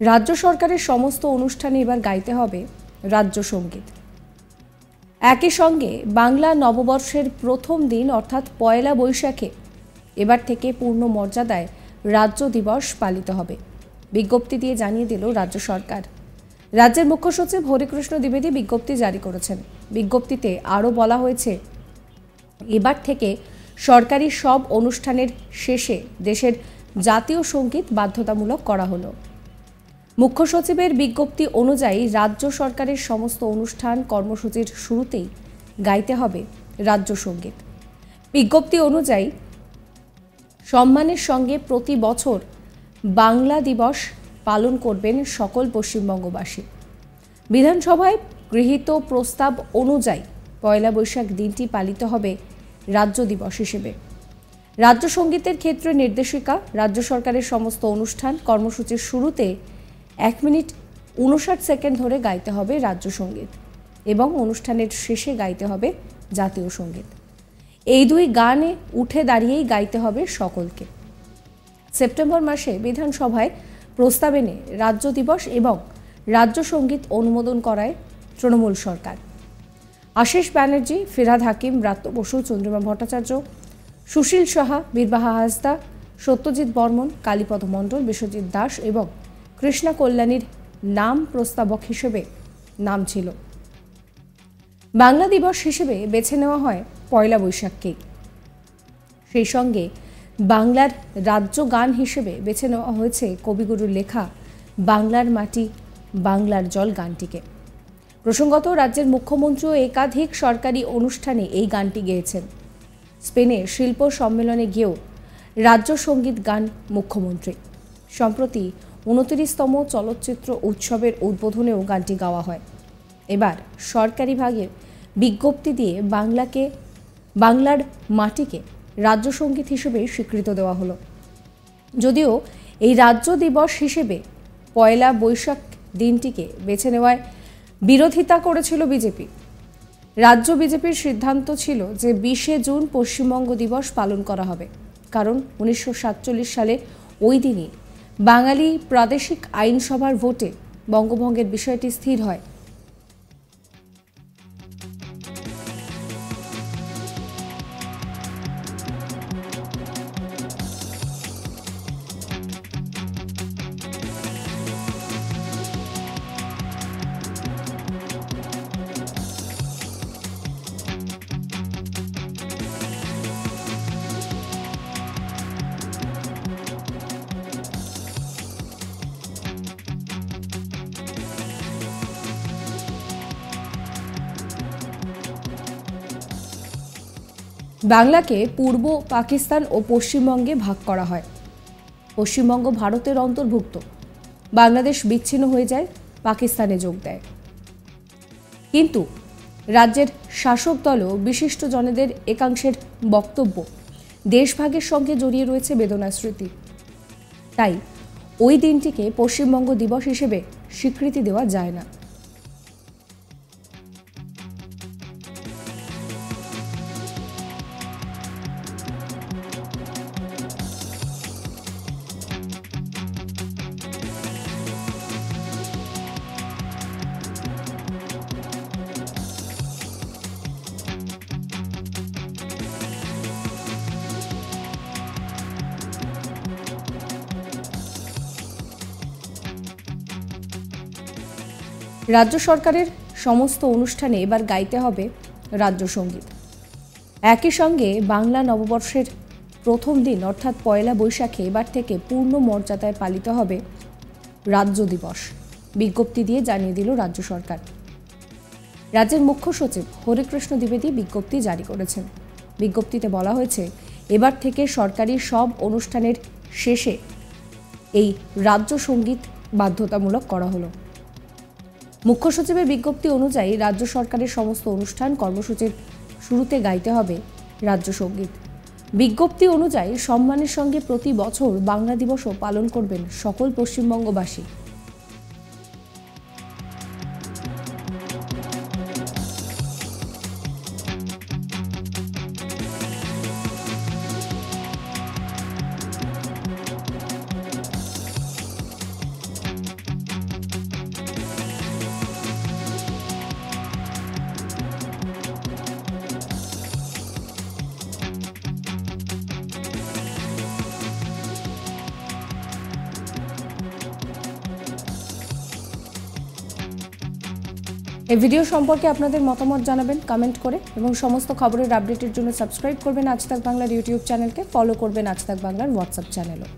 রাজ্য সরকারের সমস্ত অনুষ্ঠানে এবার গাইতে হবে রাজ্য সঙ্গীত। একই সঙ্গে বাংলা নববর্ষের প্রথম দিন অর্থাৎ পয়লা বৈশাখে এবার থেকে পূর্ণ মর্যাদায় রাজ্য দিবস পালিত হবে। বিজ্ঞপ্তি দিয়ে জানিয়ে দিল রাজ্য সরকার। রাজ্যের মুখ্য সচিব হরিকৃষ্ণ দ্বিবেদী বিজ্ঞপ্তি জারি করেছেন। বিজ্ঞপ্তিতে আরও বলা হয়েছে, এবার থেকে সরকারি সব অনুষ্ঠানের শেষে দেশের জাতীয় সঙ্গীত বাধ্যতামূলক করা হলো। মুখ্য সচিবের বিজ্ঞপ্তি অনুযায়ী রাজ্য সরকারের সমস্ত অনুষ্ঠান কর্মসূচির শুরুতেই গাইতে হবে রাজ্য সঙ্গীত। বিজ্ঞপ্তি অনুযায়ী সম্মানের সঙ্গে প্রতি বছর বাংলা দিবস পালন করবেন সকল পশ্চিমবঙ্গবাসী। বিধানসভায় গৃহীত প্রস্তাব অনুযায়ী পয়লা বৈশাখ দিনটি পালিত হবে রাজ্য দিবস হিসেবে। রাজ্য সঙ্গীতের ক্ষেত্রে নির্দেশিকা, রাজ্য সরকারের সমস্ত অনুষ্ঠান কর্মসূচির শুরুতে 1 মিনিট 59 সেকেন্ড ধরে গাইতে হবে রাজ্য সঙ্গীত এবং অনুষ্ঠানের শেষে গাইতে হবে জাতীয় সঙ্গীত। এই দুই গানে উঠে দাঁড়িয়েই গাইতে হবে সকলকে। সেপ্টেম্বর মাসে বিধানসভায় প্রস্তাব এনে রাজ্য দিবস এবং রাজ্য সঙ্গীত অনুমোদন করায় তৃণমূল সরকার। আশিস ব্যানার্জি, ফিরহাদ হাকিম, ব্রাত্য বসু, চন্দ্রিমা ভট্টাচার্য, সুশীল সাহা, বীরবাহা হাসদা, সত্যজিৎ বর্মন, কালীপদ মণ্ডল, বিশ্বজিৎ দাস এবং কৃষ্ণা কল্যাণীর নাম প্রস্তাবক হিসেবে নাম ছিল। বাংলা দিবস হিসেবে বেছে নেওয়া হয় পয়লা বৈশাখকেই। সেই সঙ্গে বাংলার রাজ্য গান হিসেবে বেছে নেওয়া হয়েছে কবিগুরুর লেখা বাংলার মাটি বাংলার জল গানটিকে। প্রসঙ্গত, রাজ্যের মুখ্যমন্ত্রীও একাধিক সরকারি অনুষ্ঠানে এই গানটি গেয়েছেন। স্পেনে শিল্প সম্মেলনে গিয়েও রাজ্য সঙ্গীত গান মুখ্যমন্ত্রী। সম্প্রতি 29তম চলচ্চিত্র উৎসবের উদ্বোধনেও গানটি গাওয়া হয়। এবার সরকারি ভাগে বিজ্ঞপ্তি দিয়ে বাংলার মাটিকে রাজ্য সঙ্গীত হিসেবে স্বীকৃত দেওয়া হলো। যদিও এই রাজ্য দিবস হিসেবে পয়লা বৈশাখ দিনটিকে বেছে নেওয়ায় বিরোধিতা করেছিল বিজেপি। রাজ্য বিজেপির সিদ্ধান্ত ছিল যে 20শে জুন পশ্চিমবঙ্গ দিবস পালন করা হবে, কারণ 1947 সালে ওই দিনই বাঙালি প্রাদেশিক আইনসভার ভোটে বঙ্গভঙ্গের বিষয়টি স্থির হয়। বাংলাকে পূর্ব পাকিস্তান ও পশ্চিমবঙ্গে ভাগ করা হয়। পশ্চিমবঙ্গ ভারতের অন্তর্ভুক্ত। বাংলাদেশ বিচ্ছিন্ন হয়ে যায়, পাকিস্তানে যোগ দেয়। কিন্তু রাজ্যের শাসক দল ও বিশিষ্ট জনেদের একাংশের বক্তব্য, দেশভাগের সঙ্গে জড়িয়ে রয়েছে বেদনার স্মৃতি। তাই ওই দিনটিকে পশ্চিমবঙ্গ দিবস হিসেবে স্বীকৃতি দেওয়া যায় না। রাজ্য সরকারের সমস্ত অনুষ্ঠানে এবার গাইতে হবে রাজ্য সঙ্গীত। একই সঙ্গে বাংলা নববর্ষের প্রথম দিন অর্থাৎ পয়লা বৈশাখে এবার থেকে পূর্ণ মর্যাদায় পালিত হবে রাজ্য দিবস। বিজ্ঞপ্তি দিয়ে জানিয়ে দিল রাজ্য সরকার। রাজ্যের মুখ্য সচিব হরিকৃষ্ণ দ্বিবেদী বিজ্ঞপ্তি জারি করেছেন। বিজ্ঞপ্তিতে বলা হয়েছে, এবার থেকে সরকারি সব অনুষ্ঠানের শেষে এই রাজ্য সঙ্গীত বাধ্যতামূলক করা হলো। মুখ্য সচিবের বিজ্ঞপ্তি অনুযায়ী রাজ্য সরকারের সমস্ত অনুষ্ঠান কর্মসূচির শুরুতে গাইতে হবে রাজ্য সঙ্গীত। বিজ্ঞপ্তি অনুযায়ী সম্মানের সঙ্গে প্রতি বছর বাংলা দিবসও পালন করবেন সকল পশ্চিমবঙ্গবাসী। এই ভিডিও সম্পর্কে আপনাদের মতামত জানাবেন কমেন্ট করে এবং সমস্ত খবরের আপডেটের জন্য সাবস্ক্রাইব করবেন আজ তাক বাংলার ইউটিউব চ্যানেলকে, ফলো করবেন আজ তাক বাংলার হোয়াটসঅ্যাপ চ্যানেলও।